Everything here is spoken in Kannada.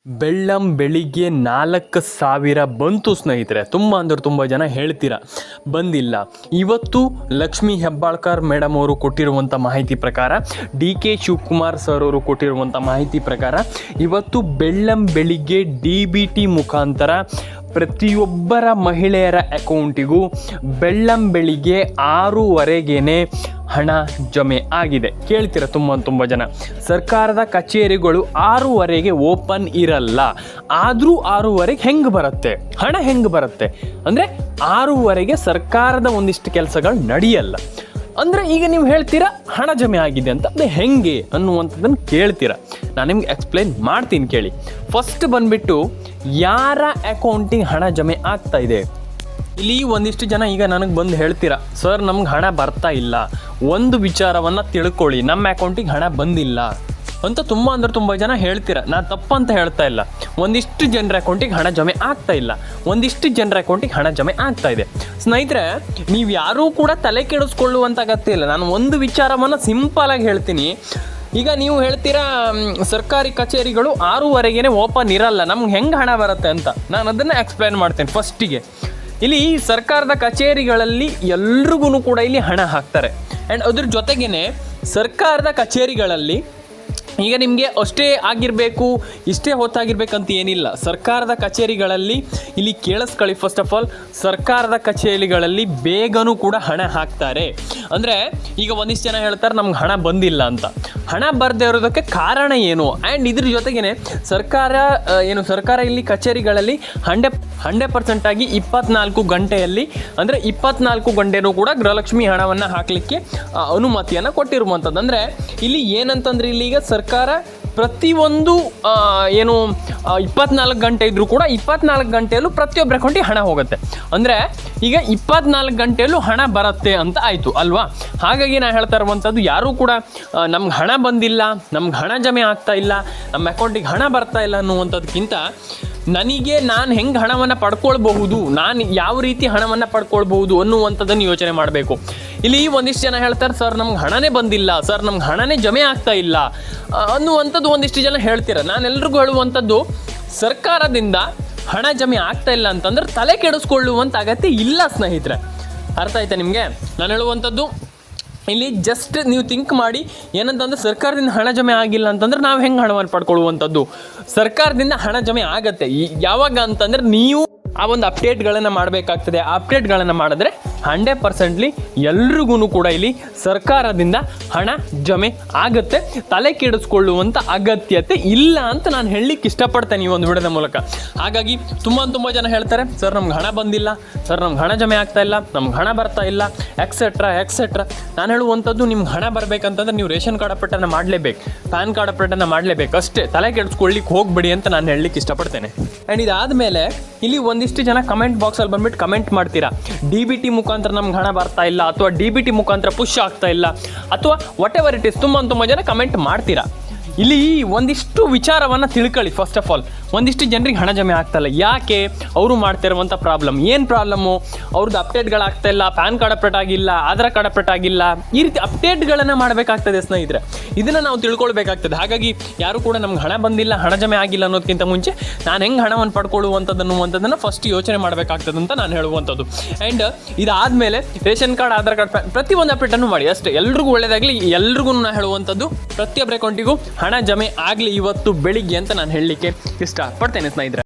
ಬೆಳ್ಳಂ ಬೆಳಿಗ್ಗೆ 4,000 ಬಂತು ಸ್ನೇಹಿತರೆ. ತುಂಬ ಜನ ಹೇಳ್ತೀರಾ ಬಂದಿಲ್ಲ. ಇವತ್ತು ಲಕ್ಷ್ಮೀ ಹೆಬ್ಬಾಳ್ಕರ್ ಮೇಡಮ್ ಅವರು ಕೊಟ್ಟಿರುವಂಥ ಮಾಹಿತಿ ಪ್ರಕಾರ, DK ಶಿವಕುಮಾರ್ ಸರ್ ಅವರು ಕೊಟ್ಟಿರುವಂಥ ಮಾಹಿತಿ ಪ್ರಕಾರ ಇವತ್ತು ಬೆಳ್ಳಂ ಬೆಳಿಗ್ಗೆ DBT ಮುಖಾಂತರ ಪ್ರತಿಯೊಬ್ಬರ ಮಹಿಳೆಯರ ಅಕೌಂಟಿಗೂ ಬೆಳ್ಳಂ ಬೆಳಿಗ್ಗೆ 6:15ಗೆ ಹಣ ಜಮೆ ಆಗಿದೆ. ಕೇಳ್ತೀರ ತುಂಬ ಜನ, ಸರ್ಕಾರದ ಕಚೇರಿಗಳು 6:15ಗೆ ಓಪನ್ ಇರಲ್ಲ, ಆದರೂ 6:15ಗೆ ಹೆಂಗೆ ಬರುತ್ತೆ ಹಣ? ಹೆಂಗೆ ಬರುತ್ತೆ ಅಂದರೆ 6:15ಗೆ ಸರ್ಕಾರದ ಒಂದಿಷ್ಟು ಕೆಲಸಗಳು ನಡೆಯಲ್ಲ. ಅಂದರೆ ಈಗ ನೀವು ಹೇಳ್ತೀರಾ ಹಣ ಜಮೆ ಆಗಿದೆ ಅಂತ, ಅದು ಹೆಂಗೆ ಅನ್ನುವಂಥದ್ದನ್ನು ಕೇಳ್ತೀರಾ. ನಾನು ನಿಮ್ಗೆ ಎಕ್ಸ್ಪ್ಲೈನ್ ಮಾಡ್ತೀನಿ ಕೇಳಿ. ಫಸ್ಟ್ ಬಂದುಬಿಟ್ಟು ಯಾರ ಅಕೌಂಟಿಗೆ ಹಣ ಜಮೆ ಆಗ್ತಾ ಇದೆ. ಇಲ್ಲಿ ಒಂದಿಷ್ಟು ಜನ ಈಗ ನನಗೆ ಬಂದು ಹೇಳ್ತೀರಾ, ಸರ್ ನಮ್ಗೆ ಹಣ ಬರ್ತಾ ಇಲ್ಲ, ಒಂದು ವಿಚಾರವನ್ನು ತಿಳ್ಕೊಳ್ಳಿ, ನಮ್ಮ ಅಕೌಂಟಿಗೆ ಹಣ ಬಂದಿಲ್ಲ ಅಂತ ತುಂಬ ಜನ ಹೇಳ್ತೀರಾ. ನಾನು ತಪ್ಪಂತ ಹೇಳ್ತಾ ಇಲ್ಲ. ಒಂದಿಷ್ಟು ಜನರ ಅಕೌಂಟಿಗೆ ಹಣ ಜಮೆ ಆಗ್ತಾ ಇಲ್ಲ, ಒಂದಿಷ್ಟು ಜನರ ಅಕೌಂಟಿಗೆ ಹಣ ಜಮೆ ಆಗ್ತಾ ಇದೆ. ಸ್ನೇಹಿತರೆ, ನೀವು ಯಾರೂ ಕೂಡ ತಲೆ ಕೆಡಿಸ್ಕೊಳ್ಳುವಂಥ ಅಗತ್ಯ ಇಲ್ಲ. ನಾನು ಒಂದು ವಿಚಾರವನ್ನು ಸಿಂಪಲಾಗಿ ಹೇಳ್ತೀನಿ. ಈಗ ನೀವು ಹೇಳ್ತೀರಾ ಸರ್ಕಾರಿ ಕಚೇರಿಗಳು 6:15ಗೆ ಓಪನ್ ಇರಲ್ಲ, ನಮ್ಗೆ ಹೆಂಗೆ ಹಣ ಬರುತ್ತೆ ಅಂತ. ನಾನು ಅದನ್ನು ಎಕ್ಸ್ಪ್ಲೈನ್ ಮಾಡ್ತೇನೆ. ಫಸ್ಟಿಗೆ ಇಲ್ಲಿ ಸರ್ಕಾರದ ಕಚೇರಿಗಳಲ್ಲಿ ಎಲ್ರಿಗೂ ಕೂಡ ಇಲ್ಲಿ ಹಣ ಹಾಕ್ತಾರೆ. ಆ್ಯಂಡ್ ಅದ್ರ ಜೊತೆಗೇ ಸರ್ಕಾರದ ಕಚೇರಿಗಳಲ್ಲಿ ಈಗ ನಿಮಗೆ ಅಷ್ಟೇ ಆಗಿರಬೇಕು, ಇಷ್ಟೇ ಹೊತ್ತಾಗಿರ್ಬೇಕಂತ ಏನಿಲ್ಲ. ಸರ್ಕಾರದ ಕಚೇರಿಗಳಲ್ಲಿ ಇಲ್ಲಿ ಕೇಳಿಸ್ಕೊಳ್ಳಿ, ಫಸ್ಟ್ ಆಫ್ ಆಲ್ ಸರ್ಕಾರದ ಕಚೇರಿಗಳಲ್ಲಿ ಬೇಗನೂ ಕೂಡ ಹಣ ಹಾಕ್ತಾರೆ. ಅಂದರೆ ಈಗ ಒಂದಿಷ್ಟು ಜನ ಹೇಳ್ತಾರೆ ನಮ್ಗೆ ಹಣ ಬಂದಿಲ್ಲ ಅಂತ. ಹಣ ಬರದೇ ಇರೋದಕ್ಕೆ ಕಾರಣ ಏನು? ಆ್ಯಂಡ್ ಇದ್ರ ಜೊತೆಗೇ ಸರ್ಕಾರ ಇಲ್ಲಿ ಕಚೇರಿಗಳಲ್ಲಿ 100% ಆಗಿ 24 ಗಂಟೆಯಲ್ಲಿ, ಅಂದರೆ 24 ಗಂಟೆನೂ ಕೂಡ ಗೃಹಲಕ್ಷ್ಮಿ ಹಣವನ್ನು ಹಾಕಲಿಕ್ಕೆ ಅನುಮತಿಯನ್ನು ಕೊಟ್ಟಿರುವಂಥದ್ದು. ಅಂದರೆ ಇಲ್ಲಿ ಏನಂತಂದರೆ ಇಲ್ಲಿ ಈಗ ಸರ್ಕಾರ ಪ್ರತಿಯೊಂದು 24 ಗಂಟೆ ಇದ್ದರೂ ಕೂಡ 24 ಗಂಟೆಯಲ್ಲೂ ಪ್ರತಿಯೊಬ್ಬರ ಅಕೌಂಟಿಗೆ ಹಣ ಹೋಗುತ್ತೆ. ಅಂದರೆ ಈಗ 24 ಗಂಟೆಯಲ್ಲೂ ಹಣ ಬರುತ್ತೆ ಅಂತ ಆಯಿತು ಅಲ್ವಾ? ಹಾಗಾಗಿ ನಾನು ಹೇಳ್ತಾ ಇರುವಂಥದ್ದು, ಯಾರೂ ಕೂಡ ನಮ್ಗೆ ಹಣ ಬಂದಿಲ್ಲ, ನಮ್ಗೆ ಹಣ ಜಮೆ ಆಗ್ತಾ ಇಲ್ಲ, ನಮ್ಮ ಅಕೌಂಟಿಗೆ ಹಣ ಬರ್ತಾ ಇಲ್ಲ ಅನ್ನುವಂಥದ್ದಕ್ಕಿಂತ ನಾನು ಹೆಂಗೆ ಹಣವನ್ನು ಪಡ್ಕೊಳ್ಬಹುದು, ನಾನು ಯಾವ ರೀತಿ ಹಣವನ್ನು ಪಡ್ಕೊಳ್ಬಹುದು ಅನ್ನುವಂಥದ್ದನ್ನು ಯೋಚನೆ ಮಾಡಬೇಕು. ಇಲ್ಲಿ ಒಂದಿಷ್ಟು ಜನ ಹೇಳ್ತಾರೆ ಸರ್ ನಮ್ಗೆ ಹಣನೇ ಬಂದಿಲ್ಲ, ಸರ್ ನಮ್ಗೆ ಹಣನೇ ಜಮೆ ಆಗ್ತಾ ಇಲ್ಲ ಅನ್ನುವಂಥದ್ದು ಒಂದಿಷ್ಟು ಜನ ಹೇಳ್ತೀರ. ನಾನೆಲ್ರಿಗೂ ಹೇಳುವಂಥದ್ದು, ಸರ್ಕಾರದಿಂದ ಹಣ ಜಮೆ ಆಗ್ತಾ ಇಲ್ಲ ಅಂತಂದ್ರೆ ತಲೆ ಕೆಡಿಸ್ಕೊಳ್ಳುವಂಥ ಅಗತ್ಯ ಇಲ್ಲ ಸ್ನೇಹಿತರೆ. ಅರ್ಥ ಆಯ್ತಾ ನಿಮಗೆ? ನಾನು ಹೇಳುವಂಥದ್ದು ಇಲ್ಲಿ ಜಸ್ಟ್ ನೀವು ಥಿಂಕ್ ಮಾಡಿ, ಏನಂತಂದ್ರೆ ಸರ್ಕಾರದಿಂದ ಹಣ ಜಮೆ ಆಗಿಲ್ಲ ಅಂತಂದ್ರೆ ನಾವು ಹೆಂಗೆ ಹಣವನ್ನು ಪಡ್ಕೊಳ್ಳುವಂಥದ್ದು? ಸರ್ಕಾರದಿಂದ ಹಣ ಜಮೆ ಆಗತ್ತೆ ಯಾವಾಗ ಅಂತಂದ್ರೆ ನೀವು ಆ ಒಂದು ಅಪ್ಡೇಟ್ಗಳನ್ನು ಮಾಡಬೇಕಾಗ್ತದೆ. ಆ ಅಪ್ಡೇಟ್ಗಳನ್ನು ಮಾಡಿದ್ರೆ 100% ಎಲ್ರಿಗೂ ಕೂಡ ಇಲ್ಲಿ ಸರ್ಕಾರದಿಂದ ಹಣ ಜಮೆ ಆಗುತ್ತೆ. ತಲೆ ಕೆಡಿಸ್ಕೊಳ್ಳುವಂಥ ಅಗತ್ಯತೆ ಇಲ್ಲ ಅಂತ ನಾನು ಹೇಳಲಿಕ್ಕೆ ಇಷ್ಟಪಡ್ತೇನೆ ಈ ಒಂದು ವಿಡಿಯೋದ ಮೂಲಕ. ಹಾಗಾಗಿ ತುಂಬ ಜನ ಹೇಳ್ತಾರೆ ಸರ್ ನಮ್ಗೆ ಹಣ ಬಂದಿಲ್ಲ, ಸರ್ ನಮ್ಗೆ ಹಣ ಜಮೆ ಆಗ್ತಾ ಇಲ್ಲ, ನಮ್ಗೆ ಹಣ ಬರ್ತಾ ಇಲ್ಲ, ಎಕ್ಸೆಟ್ರಾ. ನಾನು ಹೇಳುವಂಥದ್ದು, ನಿಮ್ಗೆ ಹಣ ಬರಬೇಕಂತಂದ್ರೆ ನೀವು ರೇಷನ್ ಕಾರ್ಡ್ ಅಪ್ಡೇಟನ್ನು ಮಾಡಲೇಬೇಕು, ಪ್ಯಾನ್ ಕಾರ್ಡ್ ಅಪ್ಡೇಟನ್ನು ಮಾಡಲೇಬೇಕು ಅಷ್ಟೇ. ತಲೆ ಕೆಡಿಸ್ಕೊಳ್ಳಿಕ್ಕೆ ಹೋಗಬೇಡಿ ಅಂತ ನಾನು ಹೇಳಲಿಕ್ಕೆ ಇಷ್ಟಪಡ್ತೇನೆ. ಆ್ಯಂಡ್ ಇದಾದಮೇಲೆ ಇಲ್ಲಿ ಒಂದಿಷ್ಟು ಜನ ಕಮೆಂಟ್ ಬಾಕ್ಸಲ್ಲಿ ಬಂದುಬಿಟ್ಟು ಕಮೆಂಟ್ ಮಾಡ್ತೀರಾ, DBT ಮುಖಾಂತರ ನಮ್ಗೆ ಹಣ ಬರ್ತಾ ಇಲ್ಲ, ಅಥವಾ DBT ಮುಖಾಂತರ ಪುಷ್ ಆಗ್ತಾ ಇಲ್ಲ, ಅಥವಾ ವಾಟ್ ಎವರ್ ಇಟ್ ಇಸ್. ತುಂಬ ಜನ ಕಮೆಂಟ್ ಮಾಡ್ತೀರಾ. ಇಲ್ಲಿ ಒಂದಿಷ್ಟು ವಿಚಾರವನ್ನು ತಿಳ್ಕೊಳ್ಳಿ. ಫಸ್ಟ್ ಆಫ್ ಆಲ್, ಒಂದಿಷ್ಟು ಜನರಿಗೆ ಹಣ ಜಮೆ ಆಗ್ತಾಯಿಲ್ಲ. ಯಾಕೆ? ಅವರು ಮಾಡ್ತಿರುವಂಥ ಪ್ರಾಬ್ಲಮ್ ಏನು ಪ್ರಾಬ್ಲಮ್ಮು? ಅವ್ರದ್ದು ಅಪ್ಡೇಟ್ಗಳಾಗ್ತಾ ಇಲ್ಲ, ಪ್ಯಾನ್ ಕಾರ್ಡ್ ಅಪ್ಡೇಟ್ ಆಗಿಲ್ಲ, ಆಧಾರ್ ಕಾರ್ಡ್ ಅಪ್ಡೇಟ್ ಆಗಿಲ್ಲ, ಈ ರೀತಿ ಅಪ್ಡೇಟ್ಗಳನ್ನು ಮಾಡಬೇಕಾಗ್ತದೆ ಸ್ನೇಹಿತರೆ. ಇದನ್ನು ನಾವು ತಿಳ್ಕೊಳ್ಬೇಕಾಗ್ತದೆ. ಹಾಗಾಗಿ ಯಾರು ಕೂಡ ನಮ್ಗೆ ಹಣ ಬಂದಿಲ್ಲ, ಹಣ ಜಮೆ ಆಗಿಲ್ಲ ಅನ್ನೋದಕ್ಕಿಂತ ಮುಂಚೆ ನಾನು ಹೆಂಗೆ ಹಣವನ್ನು ಪಡ್ಕೊಳ್ಳುವಂಥದ್ದನ್ನು ಫಸ್ಟ್ ಯೋಚನೆ ಮಾಡಬೇಕಾಗ್ತದೆ ಅಂತ ನಾನು ಹೇಳುವಂಥದ್ದು. ಆ್ಯಂಡ್ ಇದಾದಮೇಲೆ ರೇಷನ್ ಕಾರ್ಡ್, ಆಧಾರ್ ಕಾರ್ಡ್, ಪ್ರತಿಯೊಂದು ಅಪ್ಡೇಟನ್ನು ಮಾಡಿ ಅಷ್ಟೇ. ಎಲ್ರಿಗೂ ಒಳ್ಳೆಯದಾಗಲಿ. ಎಲ್ರಿಗೂ ನಾನು ಹೇಳುವಂಥದ್ದು, ಪ್ರತಿಯೊಬ್ಬರ ಅಕೌಂಟಿಗೂ ಹಣ ಜಮೆ ಆಗಲಿ ಇವತ್ತು ಬೆಳಿಗ್ಗೆ ಅಂತ ನಾನು ಹೇಳಲಿಕ್ಕೆ ಇಷ್ಟಪಡ್ತೇನೆ ಸ್ನೇಹಿತರೆ.